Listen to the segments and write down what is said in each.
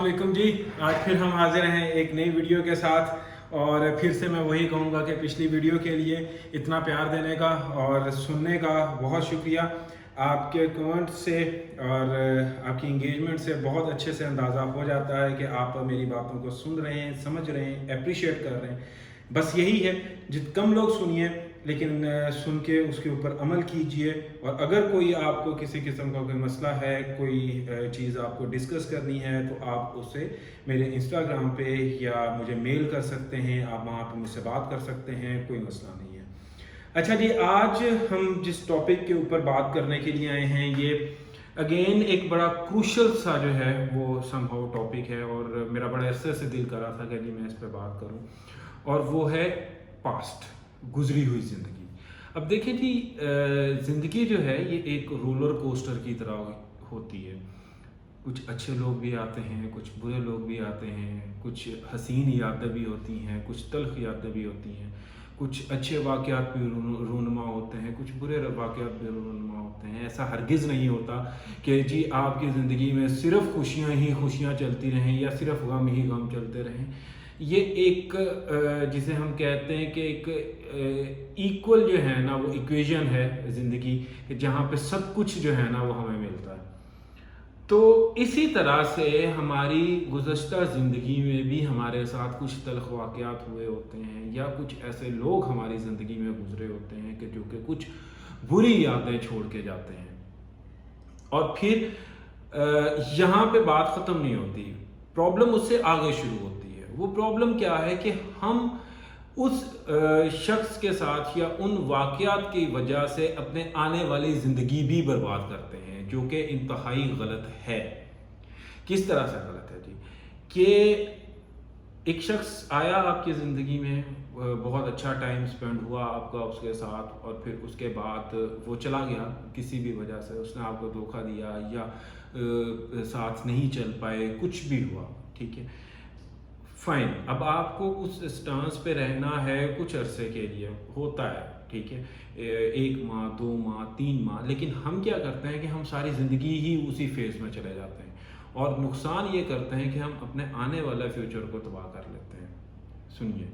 वालेकुम जी। आज फिर हम हाजिर हैं एक नई वीडियो के साथ और फिर से मैं वही कहूँगा कि पिछली वीडियो के लिए इतना प्यार देने का और सुनने का बहुत शुक्रिया। आपके कमेंट से और आपकी इंगेजमेंट से बहुत अच्छे से अंदाज़ा हो जाता है कि आप मेरी बातों को सुन रहे हैं, समझ रहे हैं, अप्रिशिएट कर रहे हैं। बस यही है, जित कम लोग सुनिए लेकिन सुन के उसके ऊपर अमल कीजिए। और अगर कोई आपको किसी किस्म का कोई मसला है, कोई चीज़ आपको डिस्कस करनी है, तो आप उसे मेरे इंस्टाग्राम पे या मुझे मेल कर सकते हैं, आप वहाँ पे मुझसे बात कर सकते हैं, कोई मसला नहीं है। अच्छा जी, आज हम जिस टॉपिक के ऊपर बात करने के लिए आए हैं, ये अगेन एक बड़ा क्रूशल सा जो है वो समहाउ टॉपिक है और मेरा बड़ा अरसे से दिल कर रहा था कि जी मैं इस पर बात करूं, और वो है पास्ट, गुजरी हुई ज़िंदगी। अब देखिए जी, ज़िंदगी जो है ये एक रोलर कोस्टर की तरह होती है। कुछ अच्छे लोग भी आते हैं, कुछ बुरे लोग भी आते हैं, कुछ हसीन यादें भी होती हैं, कुछ तल्ख यादें भी होती हैं, कुछ अच्छे वाक़यात भी रूनुमा होते हैं, कुछ बुरे वाक़यात भी रूनुमा होते हैं। ऐसा हरगिज़ नहीं होता कि जी आपकी ज़िंदगी में सिर्फ़ खुशियाँ ही खुशियाँ चलती रहें या सिर्फ़ गम ही गम चलते रहें। ये एक जिसे हम कहते हैं कि एक इक्वल जो है ना वो इक्वेशन है ज़िंदगी, जहाँ पे सब कुछ जो है ना वो हमें मिलता है। तो इसी तरह से हमारी गुज़श्ता ज़िंदगी में भी हमारे साथ कुछ तल्ख़ वाक़यात हुए होते हैं या कुछ ऐसे लोग हमारी ज़िंदगी में गुज़रे होते हैं कि जो कि कुछ बुरी यादें छोड़ के जाते हैं। और फिर यहाँ पे बात ख़त्म नहीं होती, प्रॉब्लम उससे आगे शुरू होती है। वो प्रॉब्लम क्या है कि हम उस शख्स के साथ या उन वाक़यात की वजह से अपने आने वाली ज़िंदगी भी बर्बाद करते हैं, जो कि इंतहाई गलत है। किस तरह से गलत है जी? कि एक शख्स आया आपकी ज़िंदगी में, बहुत अच्छा टाइम स्पेंड हुआ आपका उसके साथ, और फिर उसके बाद वो चला गया किसी भी वजह से, उसने आपको धोखा दिया या साथ नहीं चल पाए, कुछ भी हुआ, ठीक है, फाइन। अब आपको उस स्टांस पे रहना है कुछ अरसे के लिए, होता है, ठीक है, 1 माह 2 माह 3 माह, लेकिन हम क्या करते हैं कि हम सारी ज़िंदगी ही उसी फेज़ में चले जाते हैं और नुकसान ये करते हैं कि हम अपने आने वाला फ्यूचर को तबाह कर लेते हैं। सुनिए,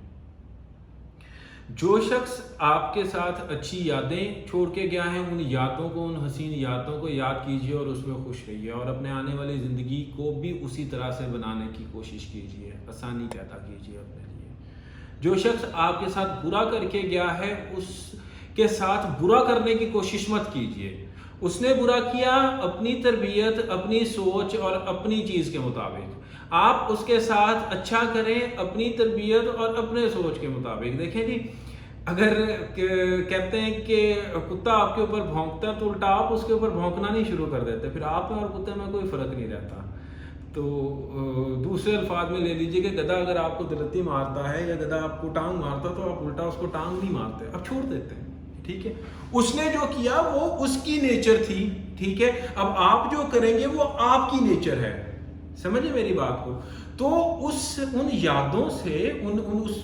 जो शख्स आपके साथ अच्छी यादें छोड़ के गया है, उन यादों को, उन हसीन यादों को याद कीजिए और उसमें खुश रहिए और अपने आने वाली ज़िंदगी को भी उसी तरह से बनाने की कोशिश कीजिए, आसानी पैदा कीजिए अपने लिए। जो शख्स आपके साथ बुरा करके गया है, उसके साथ बुरा करने की कोशिश मत कीजिए। उसने बुरा किया अपनी तरबियत, अपनी सोच और अपनी चीज़ के मुताबिक, आप उसके साथ अच्छा करें अपनी तरबियत और अपने सोच के मुताबिक। देखें जी, अगर कहते हैं कि कुत्ता आपके ऊपर भौंकता है तो उल्टा आप उसके ऊपर भौंकना नहीं शुरू कर देते, फिर आप में और कुत्ते में कोई फ़र्क नहीं रहता। तो दूसरे अल्फाज में ले लीजिए कि गधा अगर आपको दलती मारता है या गधा आपको टांग मारता तो आप उल्टा उसको टांग नहीं मारते, आप छोड़ देते हैं, ठीक है। उसने जो किया वो उसकी नेचर थी, ठीक है। अब आप जो करेंगे वो आपकी नेचर है, समझिए मेरी बात को। तो उन यादों से,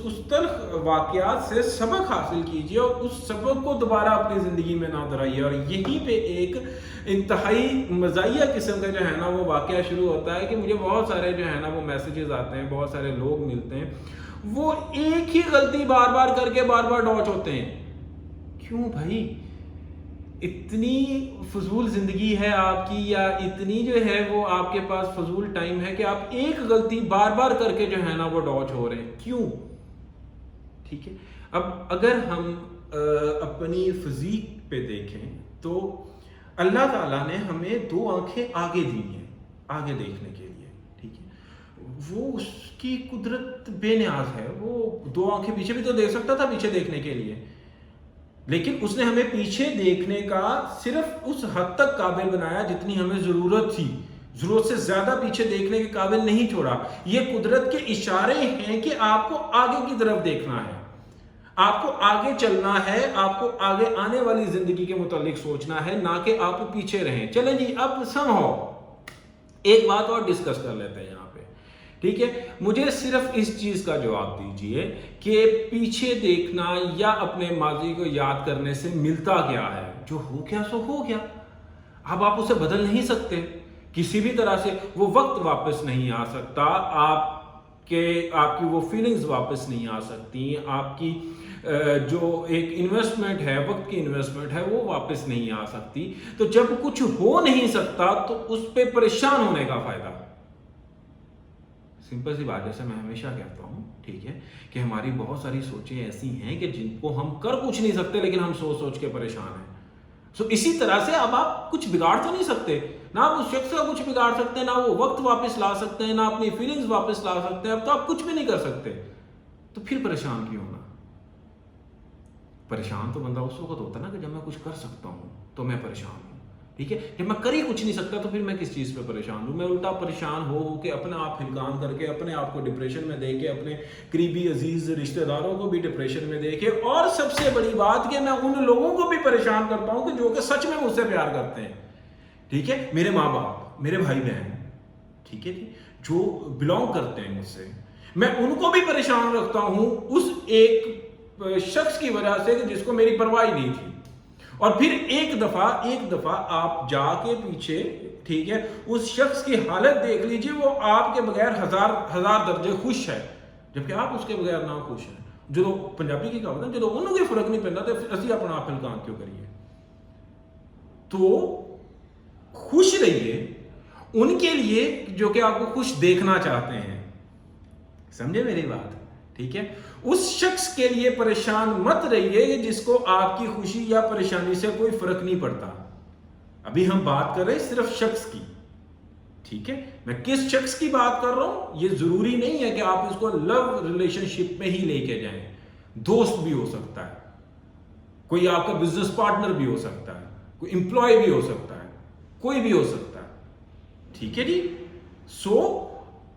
उस तल्ख वाक़यात से सबक हासिल कीजिए और उस सबक को दोबारा अपनी ज़िंदगी में ना दोहराइए। और यहीं पे एक इंतहाई मज़ाहिया किस्म का जो है ना वो वाक़या शुरू होता है कि मुझे बहुत सारे जो है ना वो मैसेजेस आते हैं, बहुत सारे लोग मिलते हैं, वो एक ही गलती बार बार करके बार बार डॉच होते हैं। क्यों भाई, इतनी फजूल ज़िंदगी है आपकी, या इतनी जो है वो आपके पास फजूल टाइम है कि आप एक गलती बार बार करके जो है ना वो डॉच हो रहे हैं, क्यों? ठीक है। अब अगर हम अपनी फिजीक पे देखें तो अल्लाह ताला ने हमें 2 आंखें आगे दी हैं, आगे देखने के लिए, ठीक है। वो उसकी कुदरत बेनियाज है, वो 2 आंखें पीछे भी तो देख सकता था, पीछे देखने के लिए, लेकिन उसने हमें पीछे देखने का सिर्फ उस हद तक काबिल बनाया जितनी हमें ज़रूरत थी, ज़रूरत से ज़्यादा पीछे देखने के काबिल नहीं छोड़ा। ये कुदरत के इशारे हैं कि आपको आगे की तरफ देखना है, आपको आगे चलना है, आपको आगे आने वाली ज़िंदगी के मुतालिक सोचना है, ना कि आप पीछे रहें। चलें जी, अब समझो एक बात और डिस्कस कर लेते हैं यहाँ पे, ठीक है। मुझे सिर्फ इस चीज़ का जवाब दीजिए कि पीछे देखना या अपने माजी को याद करने से मिलता क्या है? जो हो गया सो हो गया, अब आप उसे बदल नहीं सकते, किसी भी तरह से वो वक्त वापस नहीं आ सकता, आपकी वो फीलिंग्स वापस नहीं आ सकती, आपकी जो एक इन्वेस्टमेंट है, वक्त की इन्वेस्टमेंट है, वो वापस नहीं आ सकती। तो जब कुछ हो नहीं सकता तो उस पे परेशान होने का फायदा। सिंपल सी बात, जैसे मैं हमेशा कहता हूं, ठीक है, कि हमारी बहुत सारी सोचें ऐसी हैं कि जिनको हम कर कुछ नहीं सकते, लेकिन हम सोच सोच के परेशान हैं। सो इसी तरह से अब आप कुछ बिगाड़ तो नहीं सकते, ना आप उस शख्स का कुछ बिगाड़ सकते हैं, ना वो वक्त वापस ला सकते हैं, ना अपनी फीलिंग्स वापस ला सकते हैं। अब तो आप कुछ भी नहीं कर सकते, तो फिर परेशान क्यों होना? परेशान तो बंदा उस वक्त होता है ना कि जब मैं कुछ कर सकता हूं तो मैं परेशान हूं, ठीक है। जब मैं कर ही कुछ नहीं सकता तो फिर मैं किस चीज पे परेशान हूं? मैं उल्टा परेशान हो के अपने आप हिलकान करके अपने आप को डिप्रेशन में दे के अपने करीबी अजीज रिश्तेदारों को भी डिप्रेशन में दे के, और सबसे बड़ी बात कि मैं उन लोगों को भी परेशान करता हूं कि जो कि सच में मुझसे प्यार करते हैं, ठीक है, मेरे माँ बाप, मेरे भाई बहन, ठीक है जी, जो बिलोंग करते हैं मुझसे, मैं उनको भी परेशान रखता हूं उस एक शख्स की वजह से जिसको मेरी परवाह नहीं थी। और फिर एक दफा आप जाके पीछे, ठीक है, उस शख्स की हालत देख लीजिए, वो आपके बगैर हजार दर्जे खुश है, जबकि आप उसके बगैर ना खुश हैं। जो पंजाबी की कहावत है, जो उन्होंने कोई फर्क नहीं पैंदा तो असी अपना आप हिलकान क्यों करिए? तो खुश रहिए उनके लिए जो कि आपको खुश देखना चाहते हैं, समझे मेरी बात, ठीक है। उस शख्स के लिए परेशान मत रहिए जिसको आपकी खुशी या परेशानी से कोई फर्क नहीं पड़ता। अभी हम बात कर रहे हैं सिर्फ शख्स की, ठीक है। मैं किस शख्स की बात कर रहा हूं ये जरूरी नहीं है कि आप इसको लव रिलेशनशिप में ही लेके जाएं। दोस्त भी हो सकता है, कोई आपका बिजनेस पार्टनर भी हो सकता है, कोई एम्प्लॉय भी हो सकता है, कोई भी हो सकता है, ठीक है जी। सो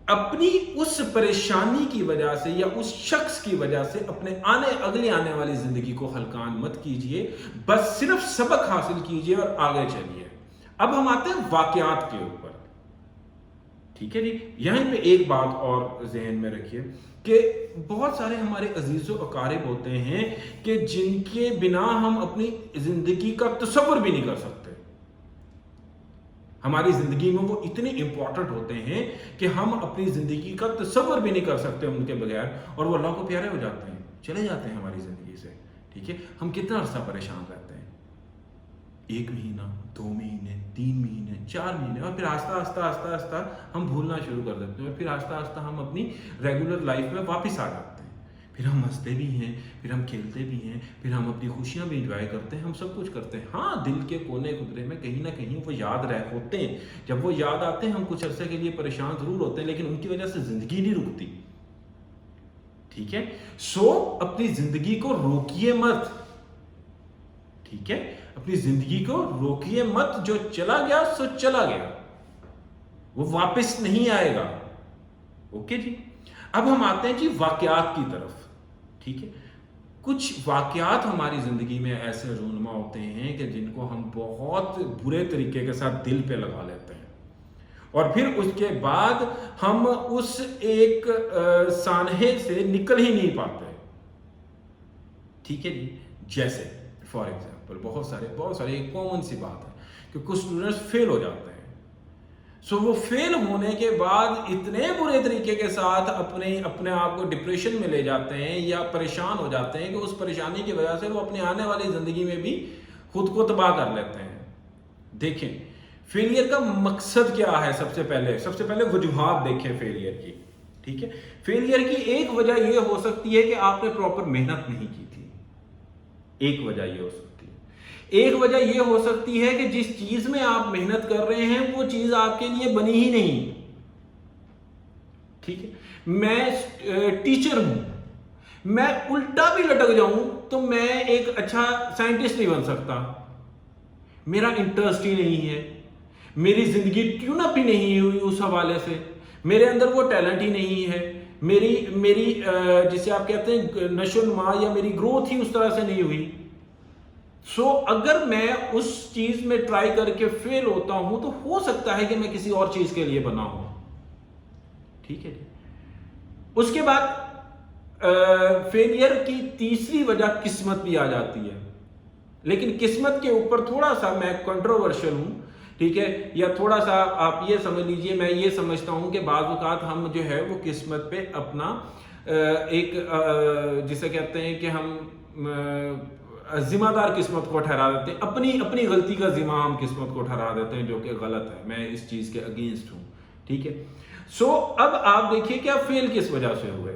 अपनी उस परेशानी की वजह से या उस शख्स की वजह से अपने अगली आने वाली जिंदगी को हल्कान मत कीजिए, बस सिर्फ सबक हासिल कीजिए और आगे चलिए। अब हम आते हैं वाकयात के ऊपर, ठीक है जी। यहीं पे एक बात और जहन में रखिए कि बहुत सारे हमारे अजीजो अकारिब होते हैं कि जिनके बिना हम अपनी जिंदगी का तसव्वुर भी नहीं कर सकते। हमारी जिंदगी में वो इतने इंपॉर्टेंट होते हैं कि हम अपनी जिंदगी का तसव्वुर भी नहीं कर सकते उनके बगैर, और वो अल्लाह को प्यारे हो जाते हैं, चले जाते हैं हमारी जिंदगी से, ठीक है। हम कितना अरसा परेशान रहते हैं, 1 महीना, 2 महीने, 3 महीने, 4 महीने, और फिर आस्ता हम भूलना शुरू कर देते हैं, और फिर आस्ता हम अपनी रेगुलर लाइफ में वापस आ जाते हैं। फिर हम हंसते भी हैं, फिर हम खेलते भी हैं, फिर हम अपनी खुशियां भी इंजॉय करते हैं, हम सब कुछ करते हैं। हाँ, दिल के कोने कुदरे में कहीं ना कहीं वो याद होते हैं। जब वो याद आते हैं हम कुछ अरसे के लिए परेशान जरूर होते हैं, लेकिन उनकी वजह से जिंदगी नहीं रुकती, ठीक है। सो अपनी जिंदगी को रोकिए मत, ठीक है, अपनी जिंदगी को रोकिए मत। जो चला गया सो चला गया, वो वापस नहीं आएगा, ओके जी। अब हम आते हैं जी वाकयात की तरफ, ठीक है। कुछ वाकयात हमारी जिंदगी में ऐसे रूनुमा होते हैं कि जिनको हम बहुत बुरे तरीके के साथ दिल पे लगा लेते हैं, और फिर उसके बाद हम उस एक सानहे से निकल ही नहीं पाते, ठीक है जी। जैसे फॉर एग्जाम्पल बहुत सारे एक कॉमन सी बात है कि कुछ स्टूडेंट्स फेल हो जाते हैं। सो वो फेल होने के बाद इतने बुरे तरीके के साथ अपने आप को डिप्रेशन में ले जाते हैं या परेशान हो जाते हैं कि उस परेशानी की वजह से वो अपने आने वाली जिंदगी में भी खुद को तबाह कर लेते हैं। देखें फेलियर का मकसद क्या है, सबसे पहले वजूहात देखें फेलियर की, ठीक है। फेलियर की एक वजह यह हो सकती है कि आपने प्रॉपर मेहनत नहीं की थी, एक वजह यह हो सकती है। एक वजह यह हो सकती है कि जिस चीज में आप मेहनत कर रहे हैं वो चीज आपके लिए बनी ही नहीं, ठीक है। मैं टीचर हूं, मैं उल्टा भी लटक जाऊं तो मैं एक अच्छा साइंटिस्ट नहीं बन सकता, मेरा इंटरेस्ट ही नहीं है, मेरी जिंदगी ट्यून अप ही नहीं हुई उस हवाले से, मेरे अंदर वो टैलेंट ही नहीं है, मेरी जिसे आप कहते हैं नशोनुमा या मेरी ग्रोथ ही उस तरह से नहीं हुई। सो अगर मैं उस चीज में ट्राई करके फेल होता हूं तो हो सकता है कि मैं किसी और चीज के लिए बना हूं, ठीक है। उसके बाद फेलियर की तीसरी वजह किस्मत भी आ जाती है, लेकिन किस्मत के ऊपर थोड़ा सा मैं कंट्रोवर्शियल हूं ٹھیک ہے، یا تھوڑا سا آپ یہ سمجھ لیجئے، میں یہ سمجھتا ہوں کہ بعض اوقات ہم جو ہے وہ قسمت پہ اپنا ایک جسے کہتے ہیں کہ ہم ذمہ دار قسمت کو ٹھہرا دیتے ہیں، اپنی غلطی کا ذمہ ہم قسمت کو ٹھہرا دیتے ہیں، جو کہ غلط ہے، میں اس چیز کے اگینسٹ ہوں، ٹھیک ہے۔ سو اب آپ دیکھیے کہ آپ فیل کس وجہ سے ہوئے،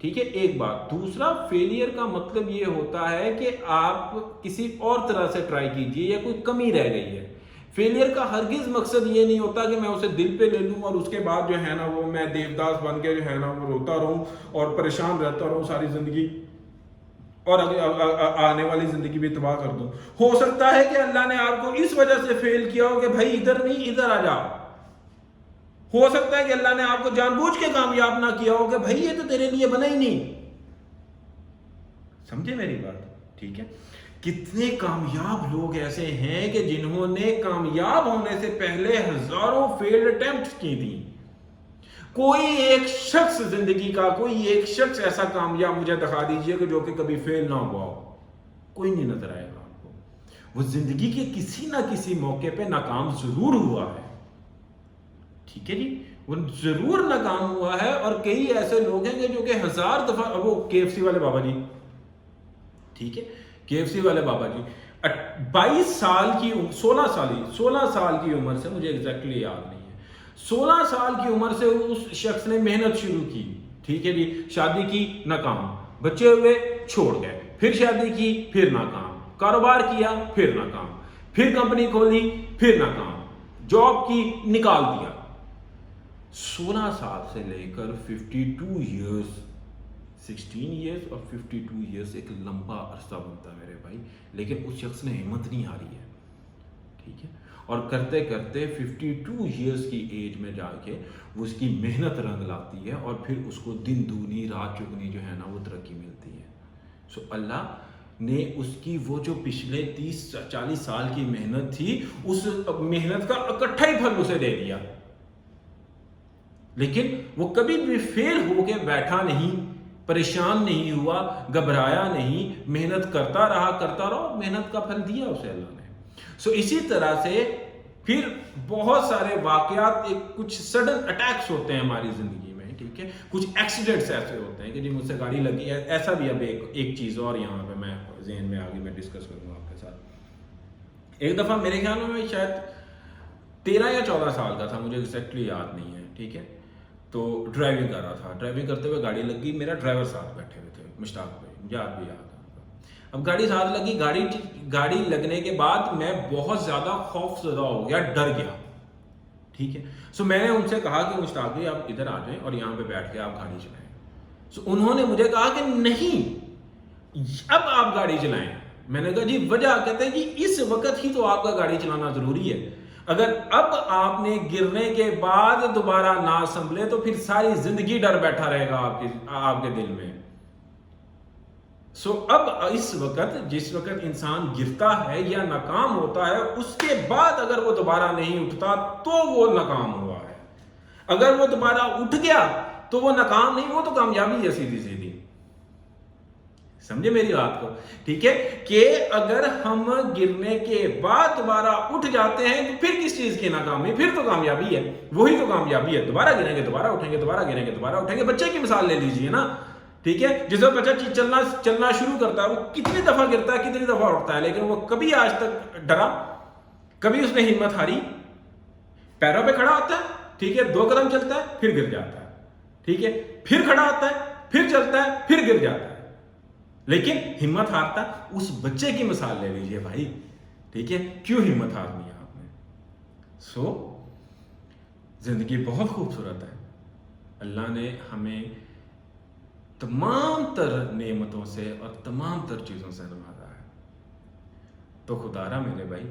ٹھیک ہے، ایک بات۔ دوسرا، فیلئر کا مطلب یہ ہوتا ہے کہ آپ کسی اور طرح سے ٹرائی کیجئے یا کوئی کمی رہ گئی ہے۔ فیلئر کا ہرگز مقصد یہ نہیں ہوتا کہ میں اسے دل پہ لے لوں اور اس کے بعد جو ہے نا وہ میں دیوداس بن کے جو ہے نا وہ روتا رہوں اور پریشان رہتا رہوں ساری زندگی، اور آنے والی زندگی بھی تباہ کر دوں۔ ہو سکتا ہے کہ اللہ نے آپ کو اس وجہ سے فیل کیا ہو کہ بھائی ادھر نہیں ادھر آ جا۔ ہو سکتا ہے کہ اللہ نے آپ کو جان بوجھ کے کامیاب نہ کیا ہو کہ بھائی یہ تو تیرے لیے بنا ہی نہیں۔ سمجھے میری بات، ٹھیک ہے۔ کتنے کامیاب لوگ ایسے ہیں کہ جنہوں نے کامیاب ہونے سے پہلے ہزاروں فیلڈ اٹیمپٹس کی تھی۔ کوئی ایک شخص زندگی کا، کوئی ایک شخص ایسا کامیاب مجھے دکھا دیجئے کہ جو کہ کبھی فیل نہ ہوا ہو، کوئی نہیں نظر آئے گا آپ کو۔ وہ زندگی کے کسی نہ کسی موقع پہ ناکام ضرور ہوا ہے، ٹھیک ہے جی، وہ ضرور ناکام ہوا ہے۔ اور کئی ایسے لوگ ہیں کہ جو کہ 1000 دفعہ، وہ KFC والے بابا جی، ٹھیک ہے، KFC والے بابا جی 22 سال کی 16 سال کی عمر سے، مجھے ایگزیکٹلی یاد نہیں ہے، 16 سال کی عمر سے اس شخص نے محنت شروع کی، ٹھیک ہے جی، شادی کی ناکام، بچے ہوئے چھوڑ گئے، پھر شادی کی پھر ناکام، کاروبار کیا پھر ناکام، پھر کمپنی کھولی پھر ناکام، جاب کی نکال دیا۔ 16 سال سے لے کر 52 ایئرز، 16 ایئرز اور 52 ایئرز ایک لمبا عرصہ بنتا ہے میرے بھائی، لیکن اس شخص نے ہمت نہیں ہاری ہے، ٹھیک ہے، اور کرتے کرتے 52 ایئرز کی ایج میں جا کے وہ اس کی محنت رنگ لاتی ہے، اور پھر اس کو دن دگنی رات چگنی جو ہے نا وہ ترقی ملتی ہے۔ سو اللہ نے اس کی وہ جو پچھلے 30-40 سال کی محنت تھی، اس محنت کا اکٹھا ہی پھل اسے دے دیا، لیکن وہ کبھی بھی فیل ہو کے بیٹھا نہیں، پریشان نہیں ہوا، گھبرایا نہیں، محنت کرتا رہا اور محنت کا پھل دیا اسے اللہ نے۔ سو اسی طرح سے پھر بہت سارے واقعات، کچھ سڈن اٹیکس ہوتے ہیں ہماری زندگی میں، ٹھیک ہے، کچھ ایکسیڈنٹس ایسے ہوتے ہیں کہ جی مجھ سے گاڑی لگی ہے، ایسا بھی اب ایک چیز اور یہاں پہ میں ذہن میں آگے میں ڈسکس کروں گا آپ کے ساتھ۔ ایک دفعہ میرے خیال میں شاید 13 یا 14 سال کا تھا، مجھے ایگزیکٹلی یاد نہیں ہے، ٹھیک ہے، تو ڈرائیونگ کر رہا تھا، ڈرائیونگ کرتے ہوئے گاڑی لگ گئی، میرا ڈرائیور ساتھ بیٹھے ہوئے تھے، مشتاق بھائی، مجھے آج بھی یاد ہے۔ اب گاڑی ساتھ لگی، گاڑی لگنے کے بعد میں بہت زیادہ خوف زدہ ہو گیا، ڈر گیا، ٹھیک ہے۔ سو میں نے ان سے کہا کہ مشتاق بھائی آپ ادھر آ جائیں اور یہاں پہ بیٹھ کے آپ گاڑی چلائیں۔ سو انہوں نے مجھے کہا کہ نہیں اب آپ گاڑی چلائیں۔ میں نے کہا جی وجہ؟ کہتے ہیں جی اس وقت ہی تو آپ کا گاڑی چلانا ضروری ہے، اگر اب آپ نے گرنے کے بعد دوبارہ نہ سنبھلے تو پھر ساری زندگی ڈر بیٹھا رہے گا آپ کے دل میں۔ سو اب اس وقت، جس وقت انسان گرتا ہے یا ناکام ہوتا ہے، اس کے بعد اگر وہ دوبارہ نہیں اٹھتا تو وہ ناکام ہوا ہے، اگر وہ دوبارہ اٹھ گیا تو وہ ناکام نہیں، وہ تو کامیابی ہے سیدھی سیدھی۔ سمجھے میری بات کو، ٹھیک ہے، کہ اگر ہم گرنے کے بعد دوبارہ اٹھ جاتے ہیں تو پھر کس چیز کی ناکامی؟ پھر تو کامیابی ہے، وہی تو کامیابی ہے۔ دوبارہ گریں گے دوبارہ اٹھیں گے، دوبارہ گریں گے دوبارہ اٹھیں گے۔ بچے کی مثال لے لیجئے نا، ٹھیک ہے، جس وقت بچہ چلنا شروع کرتا ہے، وہ کتنی دفعہ گرتا ہے، کتنی دفعہ اٹھتا ہے، لیکن وہ کبھی آج تک ڈرا، کبھی اس نے ہمت ہاری، پیروں پہ کھڑا ہوتا ہے، ٹھیک ہے، 2 قدم چلتا ہے پھر گر جاتا ہے، ٹھیک ہے، پھر کھڑا ہوتا ہے، پھر چلتا ہے، پھر گر جاتا ہے، لیکن ہمت ہارتا۔ اس بچے کی مثال لے لیجئے بھائی، ٹھیک ہے، کیوں ہمت ہارنی ہے آپ نے؟ سو زندگی بہت خوبصورت ہے، اللہ نے ہمیں تمام تر نعمتوں سے اور تمام تر چیزوں سے نوازا ہے۔ تو خدا را میرے بھائی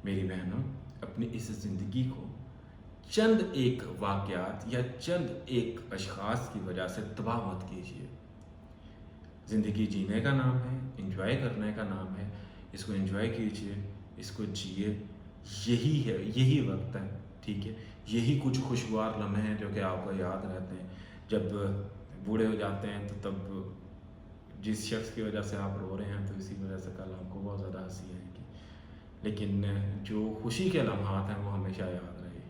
میری بہنوں، اپنی اس زندگی کو چند ایک واقعات یا چند ایک اشخاص کی وجہ سے تباہ مت کیجیے۔ زندگی جینے کا نام ہے، انجوائے کرنے کا نام ہے، اس کو انجوائے کیجیے، اس کو جیے، یہی ہے، یہی وقت ہے، ٹھیک ہے، یہی کچھ خوشگوار لمحے ہیں جو کہ آپ کو یاد رہتے ہیں۔ جب بوڑھے ہو جاتے ہیں تو تب جس شخص کی وجہ سے آپ رو رہے ہیں تو اسی وجہ سے کل آپ کو بہت زیادہ ہنسی آئے گی۔ لیکن جو خوشی کے لمحات ہیں وہ ہمیشہ یاد رہے.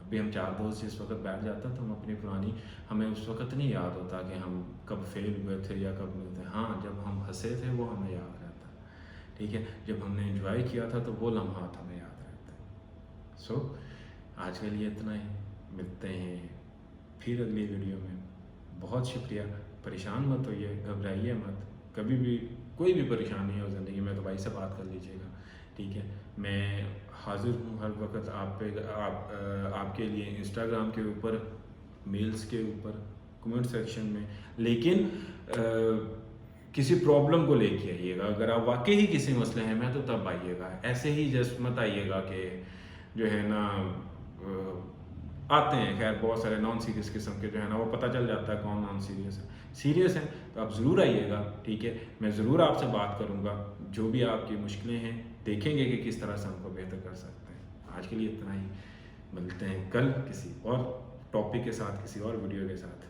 ابھی ہم 4 دوست جس وقت بیٹھ جاتا تو ہم اپنی پرانی، ہمیں اس وقت نہیں یاد ہوتا کہ ہم کب فیل ہوئے تھے یا کب نہیں تھے. ہاں جب ہم ہنسے تھے وہ ہمیں یاد رہتا. ٹھیک ہے، جب ہم نے انجوائے کیا تھا تو وہ لمحات ہمیں یاد رہتے ہیں. سو آج کے لیے اتنا ہی، ملتے ہیں پھر اگلی ویڈیو میں. بہت شکریہ. پریشان مت ہوئیے، گھبرائیے مت. کبھی بھی کوئی بھی پریشانی ہو زندگی میں تو بھائی سے بات کر لیجیے گا. ٹھیک ہے، میں حاضر ہوں ہر وقت آپ کے لیے انسٹاگرام کے اوپر، میلز کے اوپر، کمنٹ سیکشن میں. لیکن کسی پرابلم کو لے کے آئیے گا. اگر آپ واقعی ہی کسی مسئلے ہیں میں تو تب آئیے گا. ایسے ہی جسٹ مت آئیے گا کہ جو ہے نا آتے ہیں. خیر بہت سارے نان سیریس قسم کے جو ہے نا وہ پتہ چل جاتا ہے کون نان سیریس ہے. سیریس ہیں تو آپ ضرور آئیے گا. ٹھیک ہے، میں ضرور آپ سے بات کروں گا. جو بھی آپ کی مشکلیں ہیں دیکھیں گے کہ کس طرح سے ہم کو بہتر کر سکتے ہیں. آج کے لیے اتنا ہی. ملتے ہیں کل کسی اور ٹاپک کے ساتھ، کسی اور ویڈیو کے ساتھ.